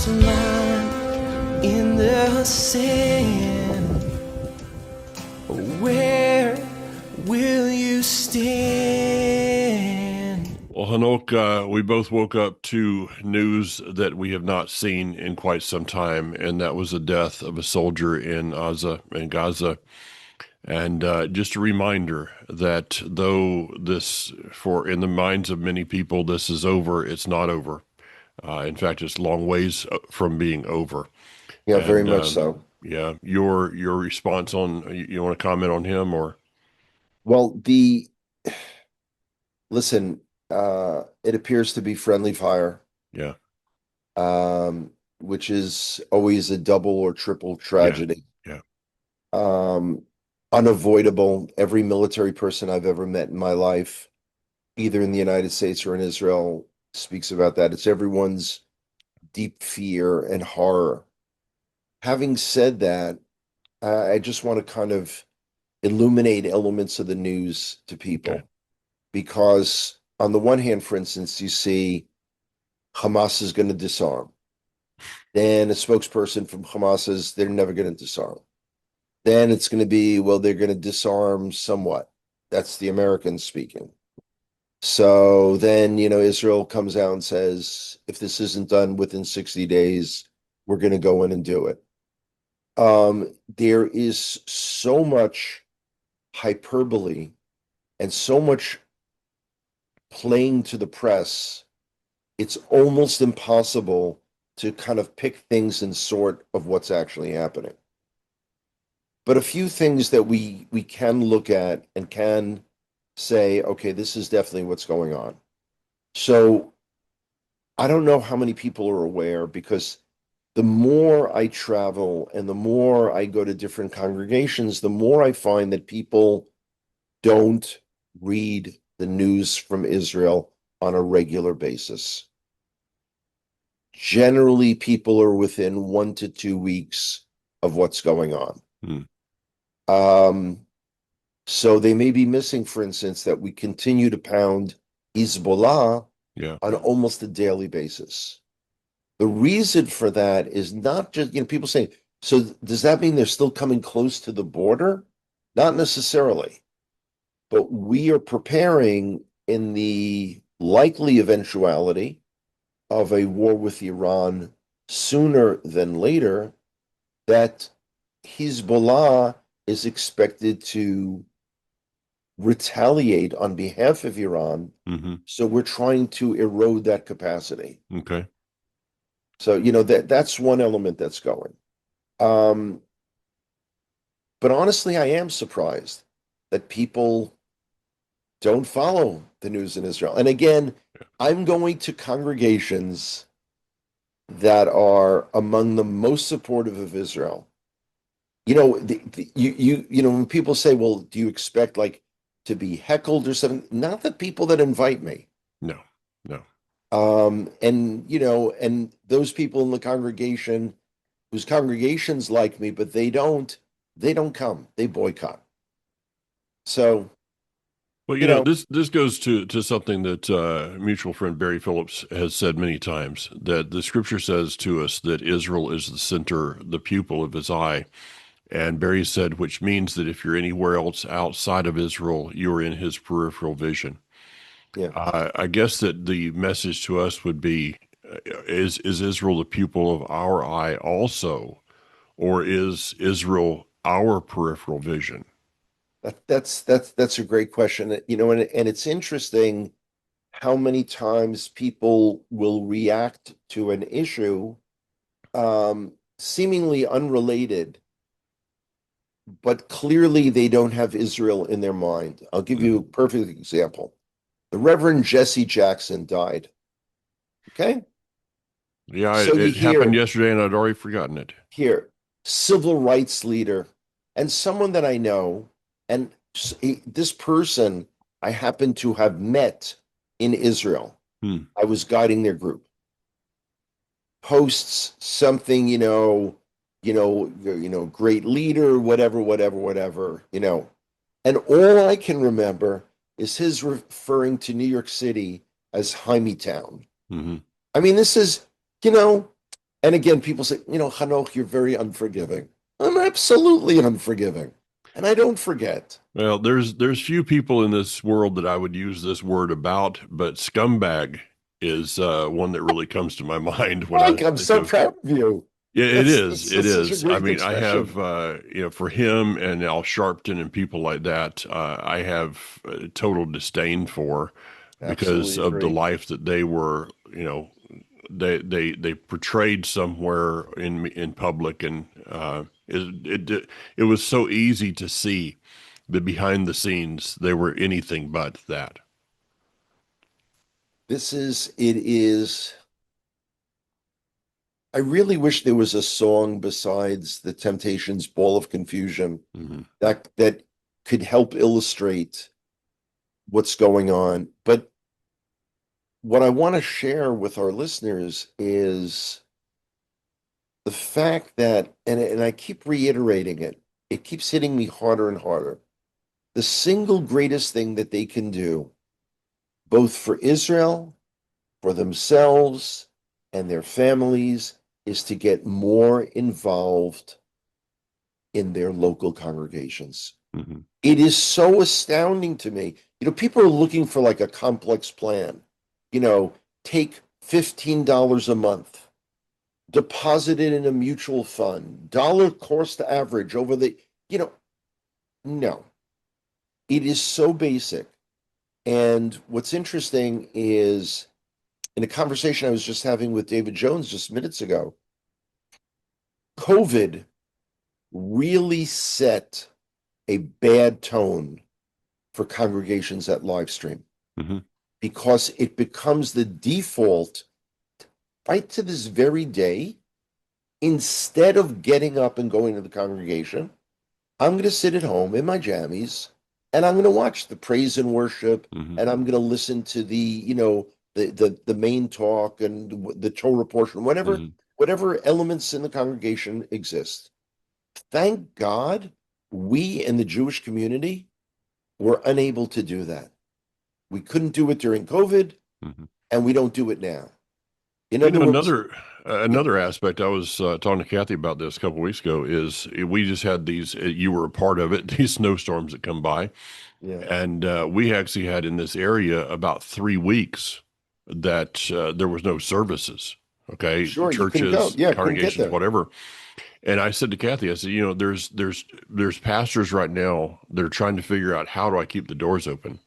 lost mine in the sand. Where will you stand? Well, Hanok, we both woke up to news that we have not seen in quite some time, and that was the death of a soldier in Gaza. And just a reminder that though this, for in the minds of many people, this is over, it's not over. In fact, it's a long ways from being over. Yeah, very And much so. yeah, your response on you want to comment on him or Well, listen, it appears to be friendly fire, yeah, which is always a double or triple yeah, tragedy. yeah, Um, Unavoidable. Every military person I've ever met in my life, either in the United States or in Israel, speaks about that. It's everyone's deep fear and horror. Having said that, I just want to kind of illuminate elements of the news to okay, people because, on the one hand, for instance, you see Hamas is going to disarm. Then a spokesperson from Hamas says they're never going to disarm. Then it's going to be, well, they're going to disarm somewhat. That's the Americans speaking. So then, Israel comes out and says, if this isn't done within 60 days, we're going to go in and do it. There is so much hyperbole and so much playing to the press, it's almost impossible to kind of pick things and sort of what's actually happening. But a few things that we can look at and can say, okay, this is definitely what's going on. So I don't know how many people are aware because the more I travel and the more I go to different congregations, the more I find that people don't read the news from Israel on a regular basis. Generally, people are within 1 to 2 weeks of what's going on. hmm, Um, so they may be missing, for instance, that we continue to pound Hezbollah yeah, on almost a daily basis. The reason for that is not just, people say, so does that mean they're still coming close to the border? Not necessarily, but we are preparing in the likely eventuality of a war with Iran sooner than later that Hezbollah is expected to retaliate on behalf of Iran. hmm, So we're trying to erode that capacity. okay. So, that's one element that's going. Um, but honestly, I am surprised that people don't follow the news in Israel. And again, I'm going to congregations that are among the most supportive of Israel. When people say, "Well, do you expect like to be heckled or something?" Not the people that invite me. No, no. And those people in the congregation whose congregations like me, but they don't come. They boycott. So, Well, you know, this goes to something that mutual friend Barry Phillips has said many times, that the scripture says to us that Israel is the center, the pupil of his eye. And Barry said, which means that if you're anywhere else outside of Israel, you're in his peripheral vision. yeah. I guess that the message to us would be, is Israel the pupil of our eye also, or is Israel our peripheral vision? That's a great question. And it's interesting how many times people will react to an issue seemingly unrelated, but clearly they don't have Israel in their mind. I'll give you a Mhm. perfect example. The Reverend Jesse Jackson died. Okay. Yeah, So you it happened hear yesterday and I'd already forgotten it. here, civil rights leader, and someone that I know, and this person I happen to have met in Israel. Hmm. I was guiding their group. Posts something, great leader, whatever, whatever, whatever. And all I can remember is his referring to New York City as Town. Hmm. I mean, this is, you know, And again, people say, Hanoch, you're very unforgiving. I'm absolutely unforgiving. And I don't forget. Well, there's few people in this world that I would use this word about, but scumbag is one that really comes to my mind when I Mike, I'm think so of. proud of you. Yeah, it That's is. that's, It that's such a is. I great mean, I expression. have, for him and Al Sharpton and people like that, I have total disdain for because Absolutely of the agree. life that they were, they portrayed somewhere in public, and it was so easy to see that behind the scenes they were anything but that. It is. I really wish there was a song besides the Temptations' Ball of Confusion Hmm. that could help illustrate what's going on. But what I want to share with our listeners is the fact that, and I keep reiterating it, it keeps hitting me harder and harder. The single greatest thing that they can do, both for Israel, for themselves, and their families, is to get more involved in their local congregations. Hmm. It is so astounding to me. People are looking for like a complex plan. You know, take $15 a month, deposit it in a mutual fund, dollar cost average over no, it is so basic. And what's interesting is in a conversation I was just having with David Jones just minutes ago, COVID really set a bad tone for congregations that live stream Hmm. because it becomes the default right to this very day. Instead of getting up and going to the congregation, I'm going to sit at home in my jammies and I'm going to watch the praise and worship Hmm. and I'm going to listen to the main talk and the Torah portion, Hmm. whatever elements in the congregation exist. Thank God we in the Jewish community were unable to do that. We couldn't do it during COVID, Hmm. and we don't do it now. In other words, yeah, Another aspect I was talking to Kathy about this a couple weeks ago is we just had these. You were a part of it. These snowstorms that come by, yeah, and we actually had in this area about 3 weeks that there was no services. Okay, sure, you couldn't go. churches, Yeah, couldn't get congregations, there. whatever. And I said to Kathy, I said, there's pastors right now that are trying to figure out how do I keep the doors open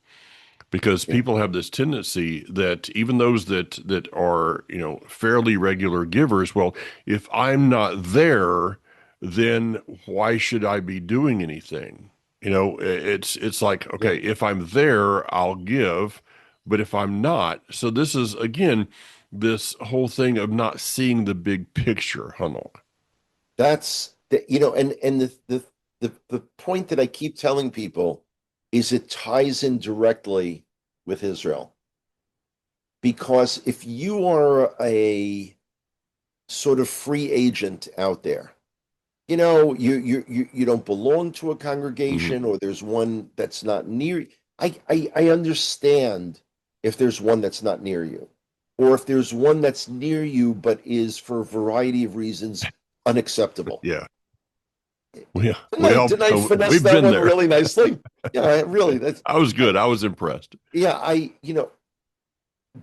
because Yeah, people have this tendency that even those that are fairly regular givers, well, if I'm not there, then why should I be doing anything? It's like, yeah. okay, if I'm there, I'll give, but if I'm not, so this is again this whole thing of not seeing the big picture, Hunnel. And the point that I keep telling people is it ties in directly with Israel. Because if you are a sort of free agent out there, you don't belong to a Hmm. congregation or there's one that's not near. I understand if there's one that's not near you, or if there's one that's near you but is for a variety of reasons unacceptable. Yeah, we we Didn't I, all didn't I finesse we've that been one there. really nicely? Yeah, really. That's I was I, good. I was impressed. yeah,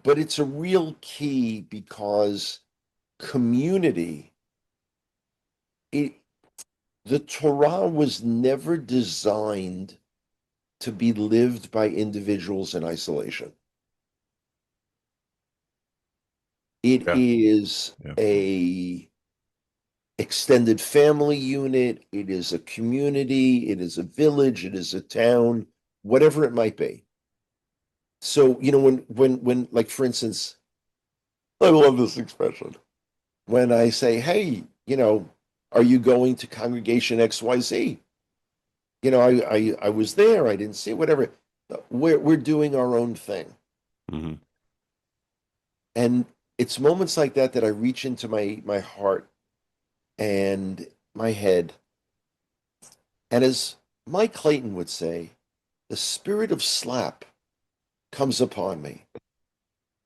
but it's a real key because community, it, the Torah was never designed to be lived by individuals in isolation. It Yeah, is yeah. a extended family unit, it is a community, it is a village, it is a town, whatever it might be. So, when like for instance, I love this expression. When I say, "Hey, are you going to congregation XYZ?" I was there, I didn't see it, whatever. We're doing our own thing. Hmm. And it's moments like that that I reach into my heart and my head. And as Mike Clayton would say, the spirit of slap comes upon me.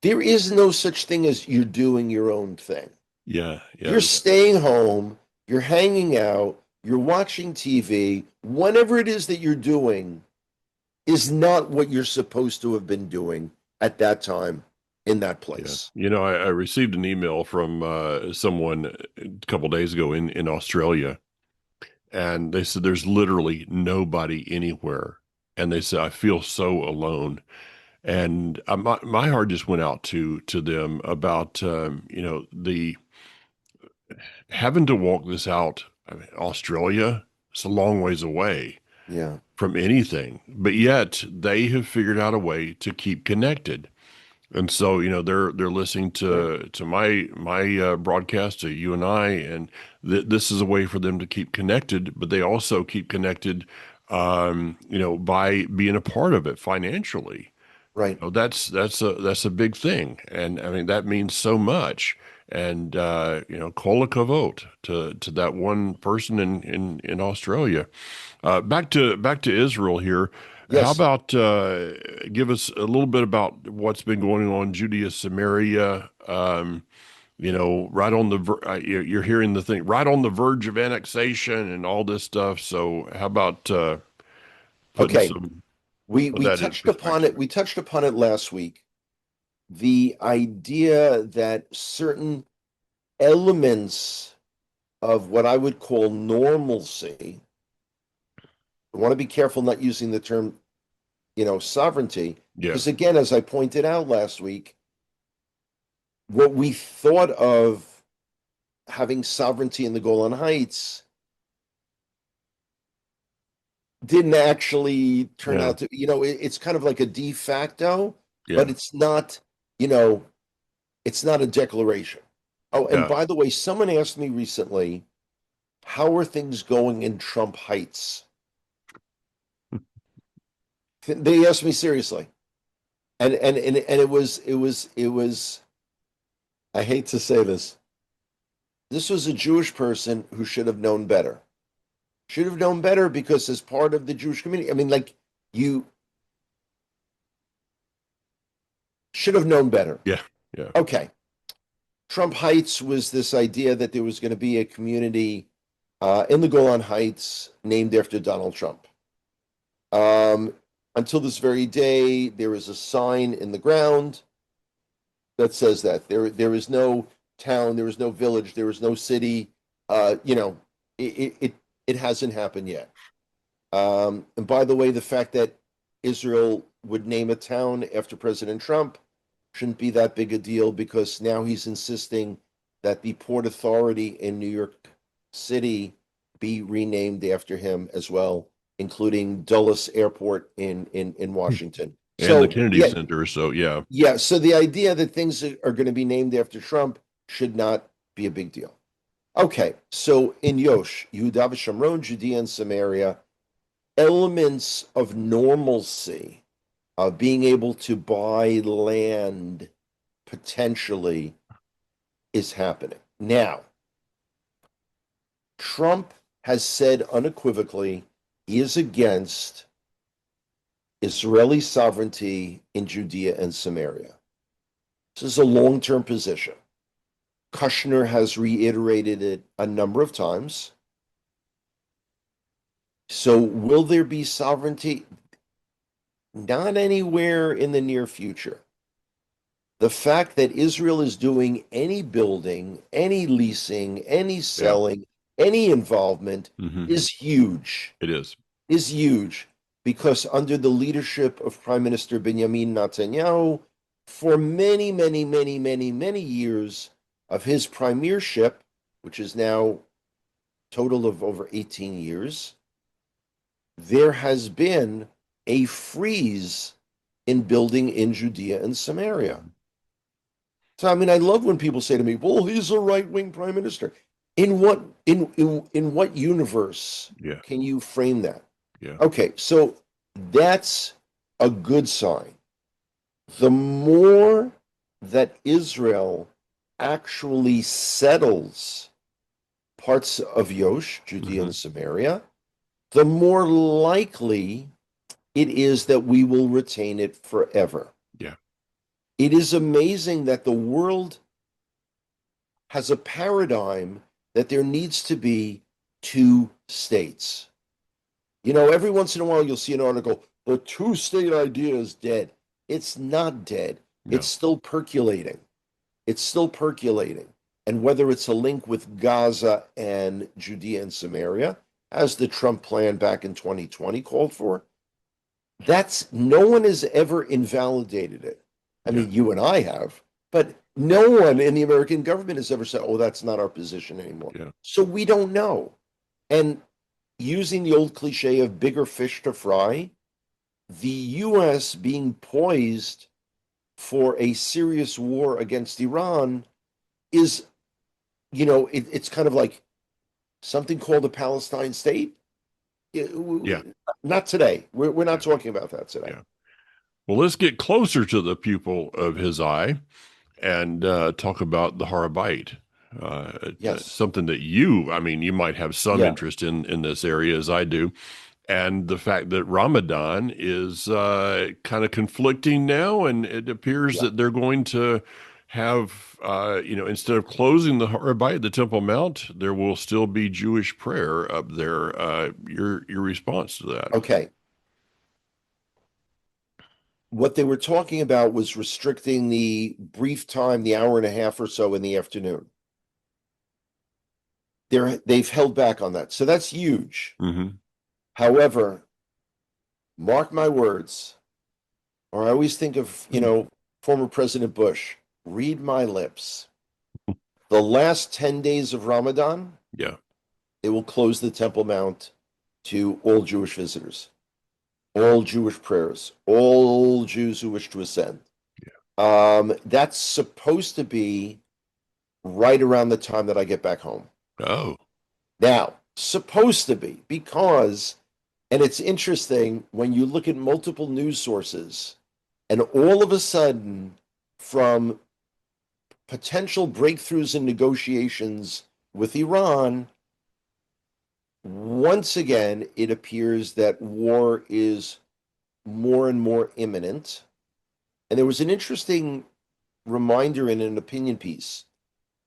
There is no such thing as you're doing your own thing. Yeah, You're yeah, staying home, you're hanging out, you're watching TV, whatever it is that you're doing is not what you're supposed to have been doing at that time in that yeah. place. I received an email from someone a couple days ago in Australia, and they said there's literally nobody anywhere, and they said I feel so alone. And my heart just went out to them about the having to walk this out. I mean, Australia, it's a long ways away Yeah. from anything, but yet they have figured out a way to keep connected. And so, they're listening Right. to my broadcast, to you and I, and this is a way for them to keep connected. But they also keep connected, by being a part of it financially. Right. That's a big thing, and I mean that means so much. And kol hakavod to that one person in Australia. Back to Israel here. How Yes. about give us a little bit about what's been going on in Judea, Samaria? Right on you're hearing the thing, right on the verge of annexation and all this stuff. So how about putting Okay. some We of we that in touched upon it. perspective? We touched upon it last week. The idea that certain elements of what I would call normalcy, I want to be careful not using the term, sovereignty, Yeah, because again, as I pointed out last week, what we thought of having sovereignty in the Golan Heights didn't actually turn yeah, out to, it's kind of like a de facto, but yeah, you know, it's not a declaration. Oh, and yeah. by the way, someone asked me recently, how are things going in Trump Heights? They asked me seriously. And it was I hate to say this. This was a Jewish person who should have known better. Should have known better because as part of the Jewish community, I mean, like you should have known better. Yeah, yeah. Okay. Trump Heights was this idea that there was going to be a community in the Golan Heights named after Donald Trump. Um, until this very day, there is a sign in the ground that says that there is no town, there is no village, there is no city. It hasn't happened yet. And by the way, the fact that Israel would name a town after President Trump shouldn't be that big a deal because now he's insisting that the Port Authority in New York City be renamed after him as well, including Dulles Airport in Washington. And the So Kennedy yeah, Center. So yeah, yeah. So the idea that things are going to be named after Trump should not be a big deal. Okay, so in Yosh, Yehuda v'Shamron, Judea and Samaria, elements of normalcy, of being able to buy land potentially is happening. Now, Trump has said unequivocally he is against Israeli sovereignty in Judea and Samaria. This is a long-term position. Kushner has reiterated it a number of times. So will there be sovereignty? Not anywhere in the near future. The fact that Israel is doing any building, any leasing, any yeah. selling, any involvement Hmm. is huge, It is. is huge because under the leadership of Prime Minister Benjamin Netanyahu, for many, many, many, many, many years of his premiership, which is now total of over 18 years, there has been a freeze in building in Judea and Samaria. So I mean, I love when people say to me, "Well, he's a right-wing prime minister." In what universe Yeah, can you frame that? yeah, Okay, so that's a good sign. The more that Israel actually settles parts of Yosh, Judea hmm and Samaria, the more likely it is that we will retain it forever. yeah, It is amazing that the world has a paradigm that there needs to be two states. You know, every once in a while you'll see an article, the two-state idea is dead. It's not dead. It's No. still percolating. It's still percolating. And whether it's a link with Gaza and Judea and Samaria, as the Trump plan back in 2020 called for, that's no one has ever invalidated it. I Yeah. mean, you and I have, but no one in the American government has ever said, oh, that's not our position anymore. Yeah. So we don't know. And using the old cliche of bigger fish to fry, the US being poised for a serious war against Iran is, it's kind of like something called a Palestine state. Yeah. Not today. We're not talking about that today. Yeah. Well, let's get closer to the pupil of his eye and talk about the Harabite. Yes. Something that I mean, you might have some Yeah. interest in this area as I do. And the fact that Ramadan is kind of conflicting now, and it appears Yeah. that they're going to have, instead of closing the Harabite, the Temple Mount, there will still be Jewish prayer up there. Your response to that? Okay. What they were talking about was restricting the brief time, the hour and a half or so in the afternoon. They've held back on that. So that's huge. Mm-hmm. However, mark my words, or I always think of, former President Bush, read my lips. The last 10 days of Ramadan, Yeah. they will close the Temple Mount to all Jewish visitors, all Jewish prayers, all Jews who wish to ascend. That's supposed to be right around the time that I get back home. Oh. Now, supposed to be, because, and it's interesting when you look at multiple news sources, and all of a sudden, from potential breakthroughs in negotiations with Iran, once again, it appears that war is more and more imminent. And there was an interesting reminder in an opinion piece.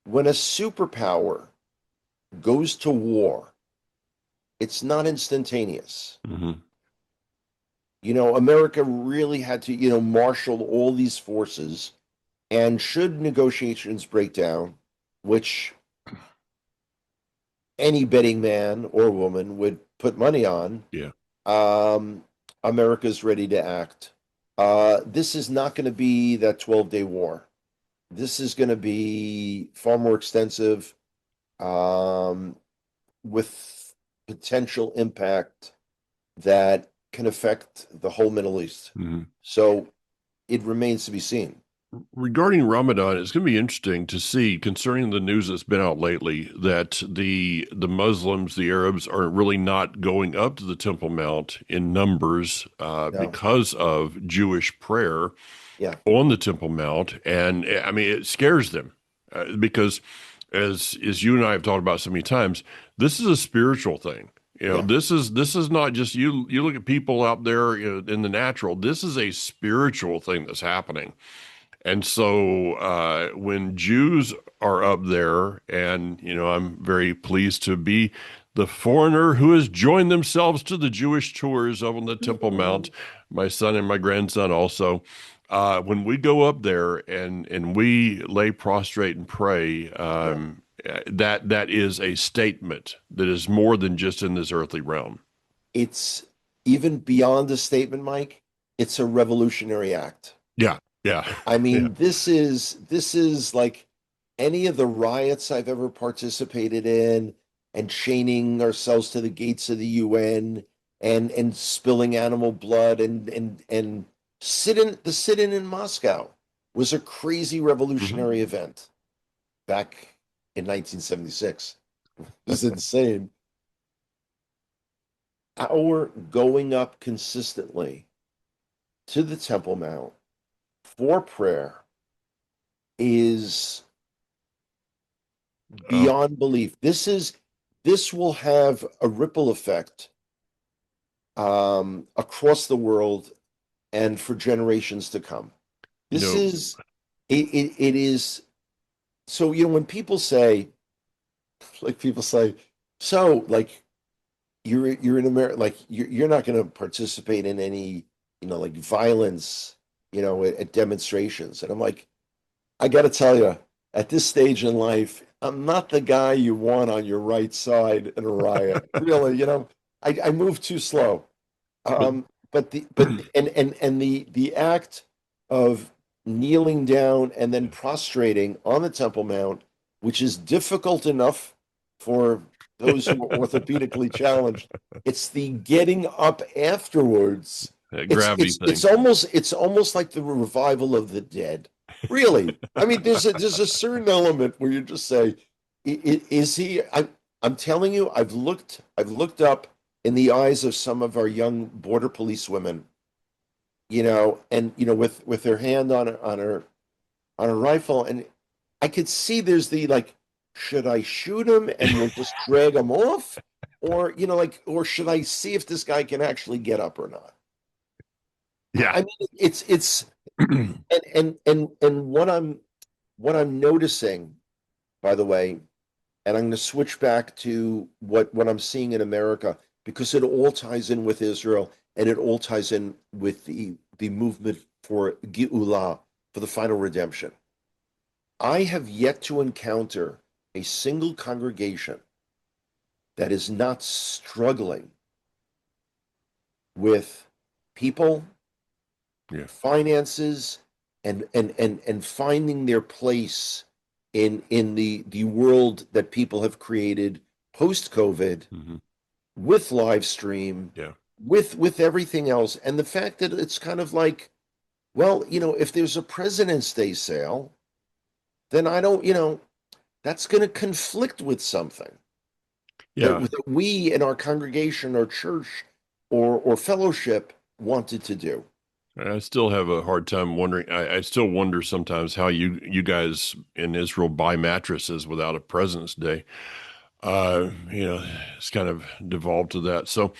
When a superpower goes to war, it's not instantaneous. Mm-hmm. America really had to, marshal all these forces. And should negotiations break down, which any betting man or woman would put money on, Yeah. America's ready to act. This is not going to be that 12-day war. This is going to be far more extensive, with potential impact that can affect the whole Middle East. Mm-hmm. So it remains to be seen. Regarding Ramadan, it's going to be interesting to see, concerning the news that's been out lately, that the Muslims, the Arabs, are really not going up to the Temple Mount in numbers because of Jewish prayer on the Temple Mount. And I mean, it scares them because, as you and I have talked about so many times, this is a spiritual thing. This is not just you look at people out there in the natural. This is a spiritual thing that's happening. And so when Jews are up there, and, I'm very pleased to be the foreigner who has joined themselves to the Jewish tours up on the Temple Mount, my son and my grandson also. When we go up there and we lay prostrate and pray, that is a statement that is more than just in this earthly realm. It's even beyond a statement, Mike. It's a revolutionary act. Yeah. Yeah. I mean, this is like any of the riots I've ever participated in, and chaining ourselves to the gates of the UN, and spilling animal blood, and sit-in in Moscow was a crazy revolutionary event back in 1976. It was insane. Our going up consistently to the Temple Mount for prayer is beyond belief. This will have a ripple effect across the world and for generations to come. It is so when people say, like people say, so like you're in America, like you're not going to participate in any, like violence, at demonstrations. And I'm like, I got to tell you, at this stage in life, I'm not the guy you want on your right side in a riot. Really, I move too slow. But But the act of kneeling down and then prostrating on the Temple Mount, which is difficult enough for those who are orthopedically challenged, it's the getting up afterwards. that It's gravity it's thing. it's almost like the revival of the dead. Really. I mean, there's a certain element where you just say, Is he?" I'm telling you, I've looked up in the eyes of some of our young border police women, and with her hand on her rifle, and I could see there's the like, should I shoot him and we'll just drag him off, or or should I see if this guy can actually get up or not? Yeah. I mean, it's and what I'm noticing, by the way, and I'm going to switch back to what I'm seeing in America, because it all ties in with Israel, and it all ties in with the movement for Geulah, for the final redemption. I have yet to encounter a single congregation that is not struggling with people, Yeah. finances, and finding their place in the world that people have created post COVID, Hmm. with live stream, Yeah. with everything else, and the fact that it's kind of like, well, if there's a President's Day sale, then I don't, that's going to conflict with something Yeah. that we in our congregation or church or fellowship wanted to do. I still have a hard time wondering. I still wonder sometimes how you guys in Israel buy mattresses without a President's Day. It's kind of devolved to that. So,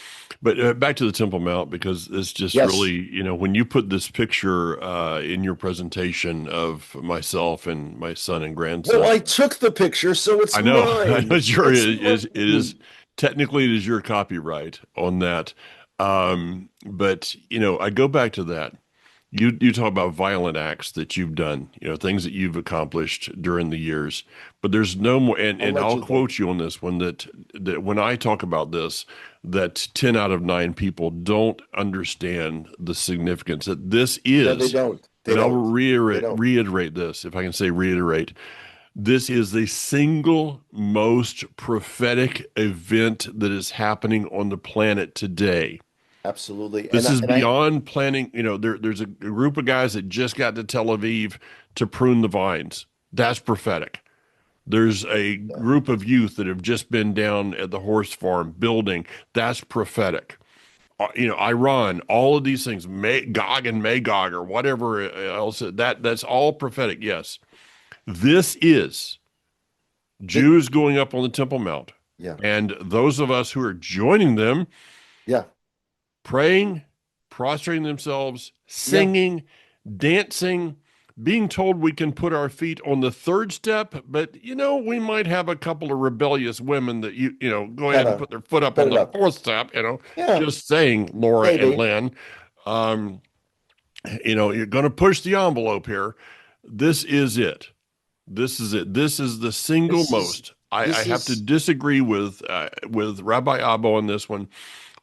but back to the Temple Mount, because it's just Yes. really, when you put this picture in your presentation of myself and my son and Well, grandson, I took the picture, so it's I know, I mine. know sure It's it is mine. technically it is your copyright on that. But I go back to that. You talk about violent acts that you've done, things that you've accomplished during the years. But there's no more, and I'll Allegedly. quote you on this one, that when I talk about this, that 10 out of 9 people don't understand the significance that this No, they is. don't. They And I will don't. They don't. reiterate this, if I can say reiterate. This is the single most prophetic event that is happening on the planet today. Absolutely. And This I, is and I beyond planning. There's a group of guys that just got to Tel Aviv to prune the vines. That's prophetic. There's a yeah, group of youth that have just been down at the horse farm building. That's prophetic. Iran, all of these things, Gog and Magog, or whatever else. That's all prophetic. Yes, this is that, Jews going up on the Temple Mount, yeah, and those of us who are joining them, yeah, praying, prostrating themselves, yeah. singing, dancing, being told we can put our feet on the third step, but we might have a couple of rebellious women that go ahead and Gotta put their foot up put on it the up. fourth step. Yeah, Just saying, Laura and maybe. Lynn, um, you're going to push the envelope here. This is it. This is it. This is the single This is most. I this have to is disagree with Rabbi Abba on this one.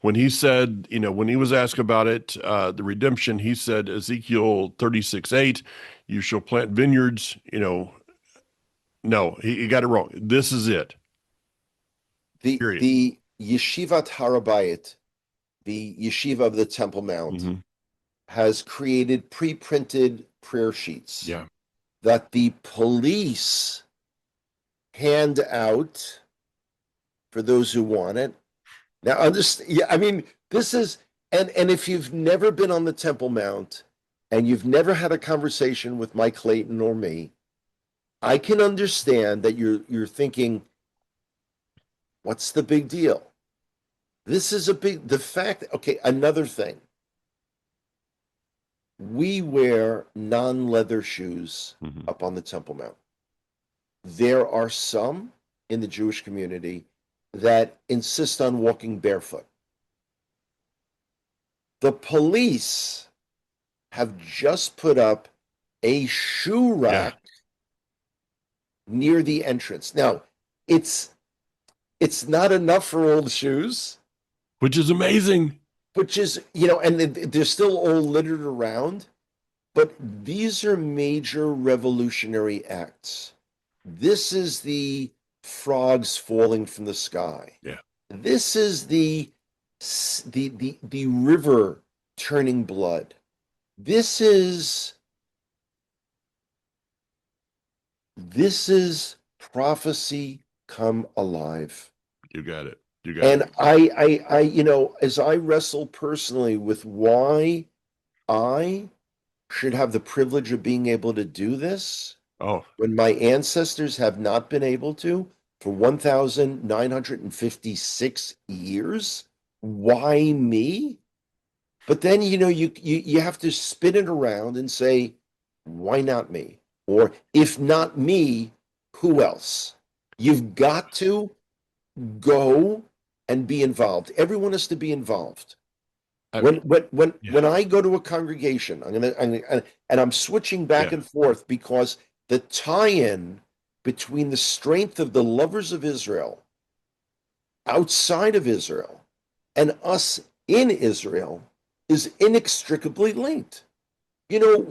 When he said, when he was asked about it, the redemption, he said Ezekiel 36:8, you shall plant vineyards. No, he got it wrong. This is it. the Period. the Yeshivat Harabayit, the yeshiva of the Temple Mount, Hmm. has created pre-printed prayer sheets Yeah. that the police hand out for those who want it. Now, understand? Yeah, I mean, this is, and if you've never been on the Temple Mount and you've never had a conversation with Mike Clayton or me, I can understand that you're thinking, what's the big deal? This is the fact. Okay, another thing. We wear non-leather shoes Hmm. up on the Temple Mount. there are some in the Jewish community that insist on walking barefoot. The police have just put up a shoe rack near the entrance. Now, it's not enough for old shoes, which is amazing. which is, and they're still all littered around, but these are major revolutionary acts. This is the frogs falling from the sky. Yeah. This is the river turning blood. This is prophecy come alive. You got it. You got And it. I, as I wrestle personally with why I should have the privilege of being able to do this Oh, when my ancestors have not been able to for 1,956 years, why me? But then, you have to spin it around and say, why not me? Or if not me, who else? You've got to go and be involved. Everyone has to be involved. I- When I go to a congregation, and I'm switching back Yeah. and forth because the tie-in between the strength of the lovers of Israel outside of Israel and us in Israel is inextricably linked.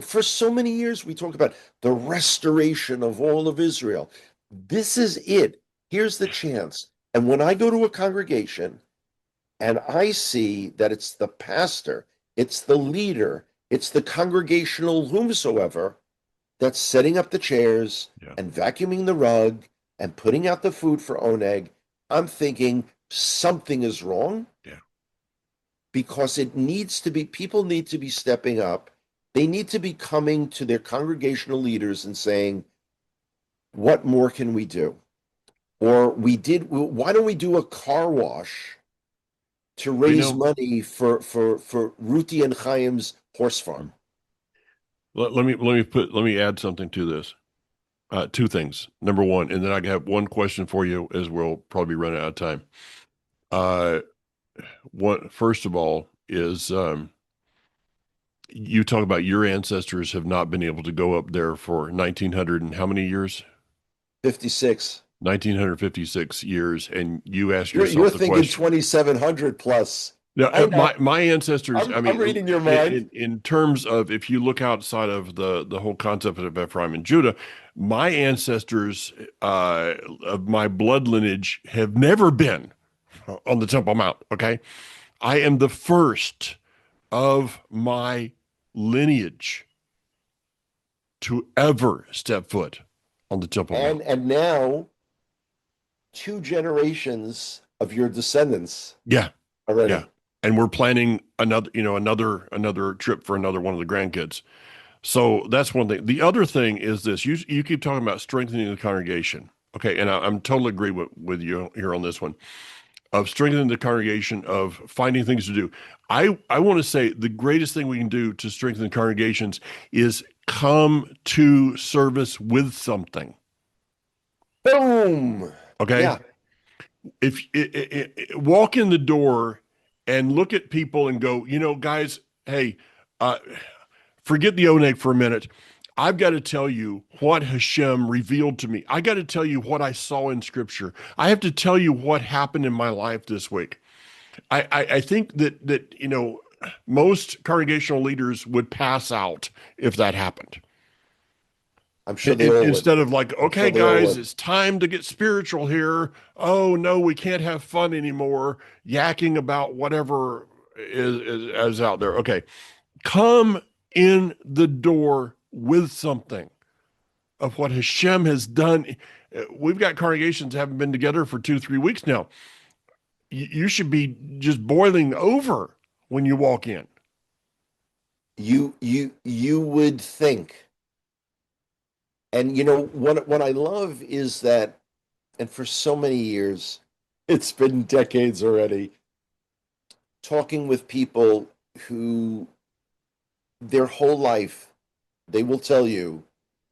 For so many years we talk about the restoration of all of Israel. This is it. Here's the chance. And when I go to a congregation and I see that it's the pastor, it's the leader, it's the congregational whomsoever that's setting up the chairs and vacuuming the rug and putting out the food for Oneg, I'm thinking something is wrong. Yeah. Because people need to be stepping up. They need to be coming to their congregational leaders and saying, what more can we do? Or why don't we do a car wash to raise money for Ruti and Chaim's horse farm? Let me add something to this. Two things. Number one, and then I have one question for you as we'll probably run out of time. First of all is you talk about your ancestors have not been able to go up there for 1900 and how many years? 56. 1956 years, and you ask You're yourself the thinking question. 2,700 plus. No, my ancestors. I'm reading your mind. In terms of if you look outside of the whole concept of Ephraim and Judah, my ancestors of my blood lineage have never been on the Temple Mount. Okay, I am the first of my lineage to ever step foot on the Temple Mount. And now 2 generations of your descendants. Yeah. Already. Yeah. And we're planning another trip for another one of the grandkids. So that's one thing. The other thing is this: you keep talking about strengthening the congregation, okay? And I'm totally agree with you here on this one, of strengthening the congregation, of finding things to do. I want to say the greatest thing we can do to strengthen the congregations is come to service with something. Boom. Okay. Yeah. If walk in the door and look at people and go, guys, hey, forget the Oneg for a minute. I've got to tell you what Hashem revealed to me. I got to tell you what I saw in Scripture. I have to tell you what happened in my life this week. I think that most congregational leaders would pass out if that happened. I'm sure they all Instead would. of like, okay, guys, it's time to get spiritual here. Oh no, we can't have fun anymore, yakking about whatever is out there. Okay, come in the door with something of what Hashem has done. We've got congregations that haven't been together for 2-3 weeks now. You should be just boiling over when you walk in. You would think. And what I love is that, and for so many years, it's been decades already, talking with people who their whole life, they will tell you,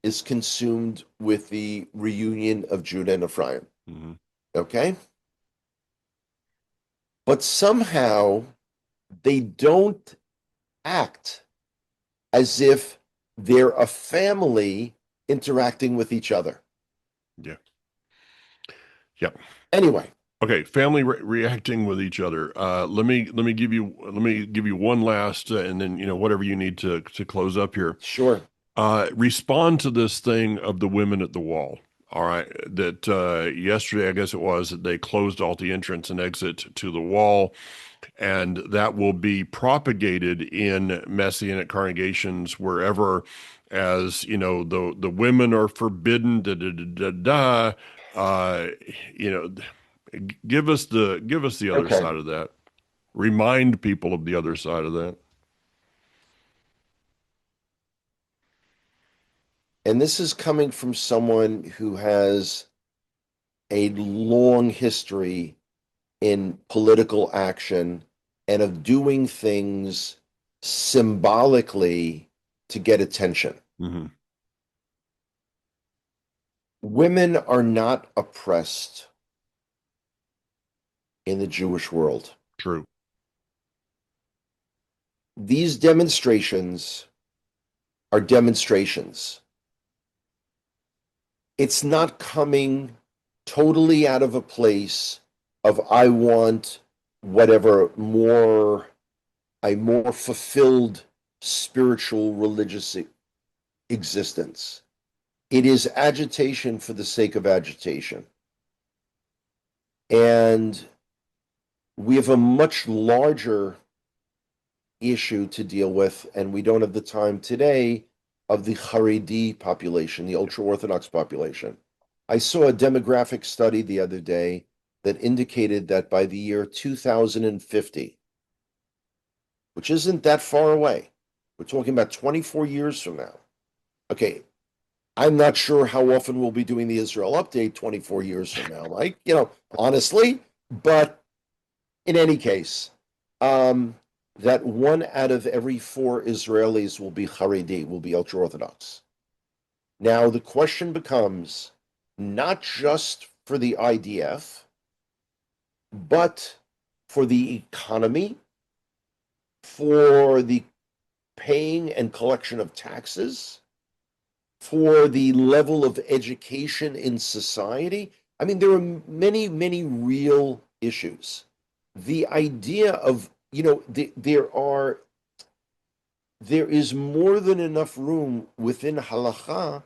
is consumed with the reunion of Judah and Ephraim. Hmm. Okay? But somehow they don't act as if they're a family interacting with each other. Yeah. Yep. Anyway, Okay, family reacting with each other. Let me give you one last, and then whatever you need to close up here. sure. Respond to this thing of the women at the wall. All right, that yesterday I guess it was that they closed all the entrance and exit to the wall, and that will be propagated in Messianic congregations wherever, as the women are forbidden. Da da da da da. Uh, you know, give us the other Okay. side of that. Remind people of the other side of that. And this is coming from someone who has a long history in political action and of doing things symbolically to get attention. Hmm. Women are not oppressed in the Jewish world. True. These demonstrations are demonstrations. It's not coming totally out of a place of I want whatever a more fulfilled spiritual religious existence. It is agitation for the sake of agitation. And we have a much larger issue to deal with, and we don't have the time today, of the Haredi population, the ultra-Orthodox population. I saw a demographic study the other day that indicated that by the year 2050, which isn't that far away, we're talking about 24 years from now. Okay, I'm not sure how often we'll be doing the Israel update 24 years from now, Mike, honestly, but in any case, that 1 out of every 4 Israelis will be Haredi, will be ultra Orthodox. Now, the question becomes not just for the IDF, but for the economy, for the paying and collection of taxes, for the level of education in society. I mean, there are many, many real issues. The idea of, there is more than enough room within halacha,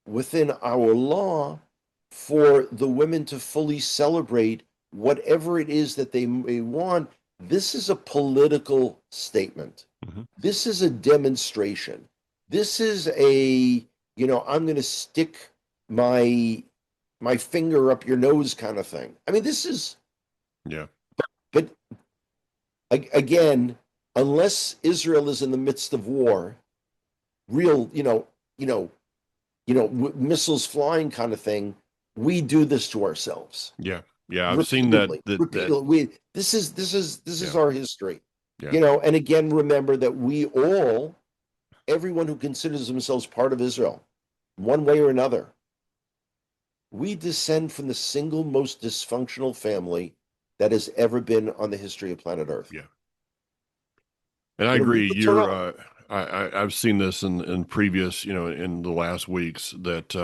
within our law, for the women to fully celebrate whatever it is that they may want. This is a political statement. Hmm. This is a demonstration. This is I'm going to stick my finger up your nose kind of thing. I mean, this is, Yeah. but again, unless Israel is in the midst of war, real, missiles flying kind of thing, we do this to ourselves Yeah. Yeah. I've seen that. repeatedly. That. This is Yeah. our history. Yeah. And again, remember that everyone who considers themselves part of Israel, one way or another, we descend from the single most dysfunctional family that has ever been on the history of planet Earth. Yeah. And I Read agree. the Torah. I've seen this in previous, in the last weeks that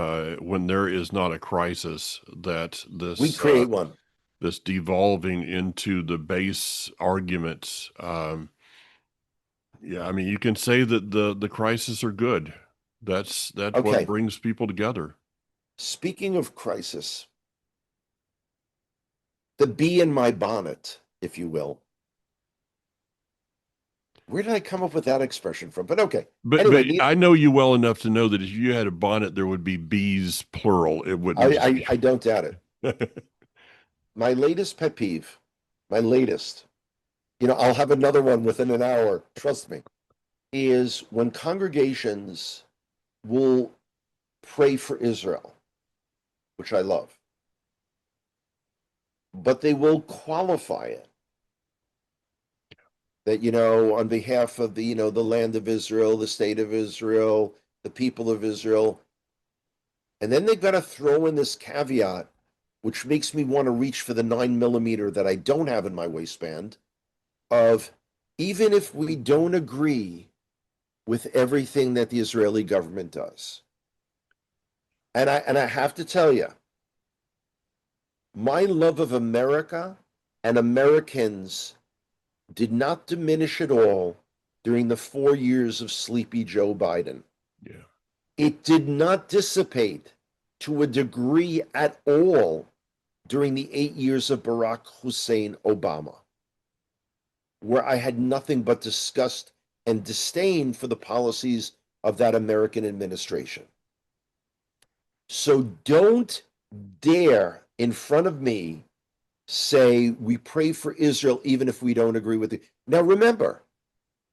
when there is not a crisis, that We create one. this devolving into the base arguments. Yeah, I mean, you can say that the crises are good. That's what Okay. brings people together. Speaking of crisis, the bee in my bonnet, if you will. Where did I come up with that expression from? But okay. But Anyway, I know you well enough to know that if you had a bonnet, there would be bees plural. It wouldn't. I don't doubt it. My latest pet peeve, my latest, I'll have another one within an hour, trust me, is when congregations will pray for Israel, which I love, but they will qualify it that, on behalf of the land of Israel, the state of Israel, the people of Israel, And then they've got to throw in this caveat, which makes me want to reach for the 9mm that I don't have in my waistband, of even if we don't agree with everything that the Israeli government does. And I have to tell you, my love of America and Americans did not diminish at all during the 4 years of sleepy Joe Biden. Yeah. It did not dissipate to a degree at all during the 8 years of Barack Hussein Obama, where I had nothing but disgust and disdain for the policies of that American administration. So don't dare in front of me say we pray for Israel even if we don't agree with it. Now remember,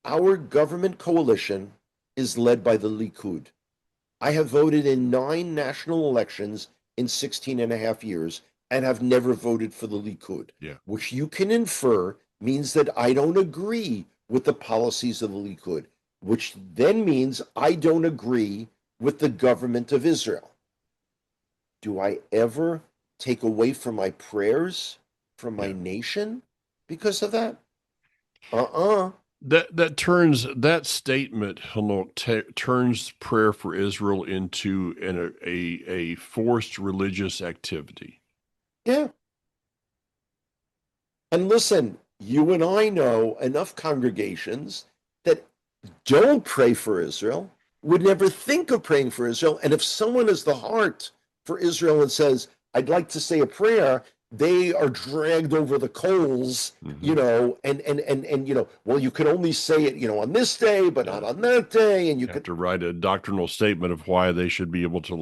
our government coalition is led by the Likud. I have voted in 9 national elections in 16 and a half years and have never voted for the Likud, which you can infer means that I don't agree with the policies of the Likud, which then means I don't agree with the government of Israel. Do I ever take away from my prayers from my nation because of that? That statement, Hanok, turns prayer for Israel into a forced religious activity. Yeah. And listen, you and I know enough congregations that don't pray for Israel, would never think of praying for Israel. And if someone has the heart for Israel and says, I'd like to say a prayer, they are dragged over the coals, you know, and you know, well, you can only say it, you know, on this day, but not on that day, and you have to write a doctrinal statement of why they should be able to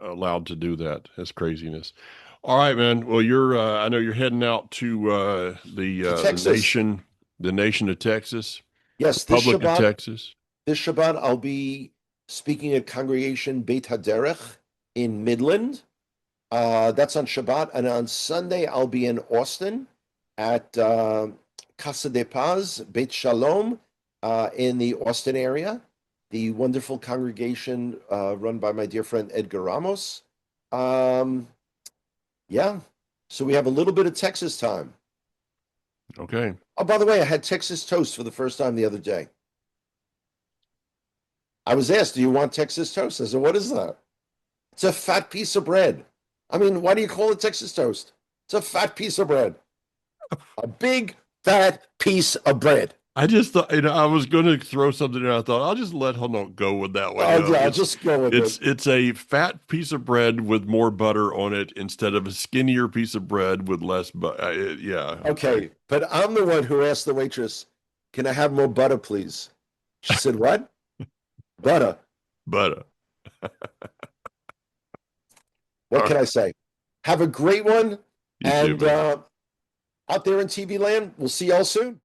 allowed to do that. That's craziness. All right, man. Well, I know you're heading out to the nation of Texas. Yes, the Republic of Texas. This Shabbat, I'll be speaking at Congregation Beit HaDerech in Midland. That's on Shabbat, and on Sunday I'll be in Austin at Casa de Paz, Beit Shalom, in the Austin area. The wonderful congregation run by my dear friend Edgar Ramos. Yeah, so we have a little bit of Texas time. Okay. Oh, by the way, I had Texas toast for the first time the other day. I was asked, do you want Texas toast? I said, what is that? It's a fat piece of bread. I mean, why do you call it Texas toast? It's a fat piece of bread. A big, fat piece of bread. I just thought, you know, I was going to throw something in. I thought, I'll just let Hanok go with that one. Oh, yeah, I'll just go with it. It's a fat piece of bread with more butter on it instead of a skinnier piece of bread with less butter. Yeah. Okay, but I'm the one who asked the waitress, can I have more butter, please? She said, what? Butter. Butter. What can I say? Have a great one. You too, out there in TV land, we'll see y'all soon.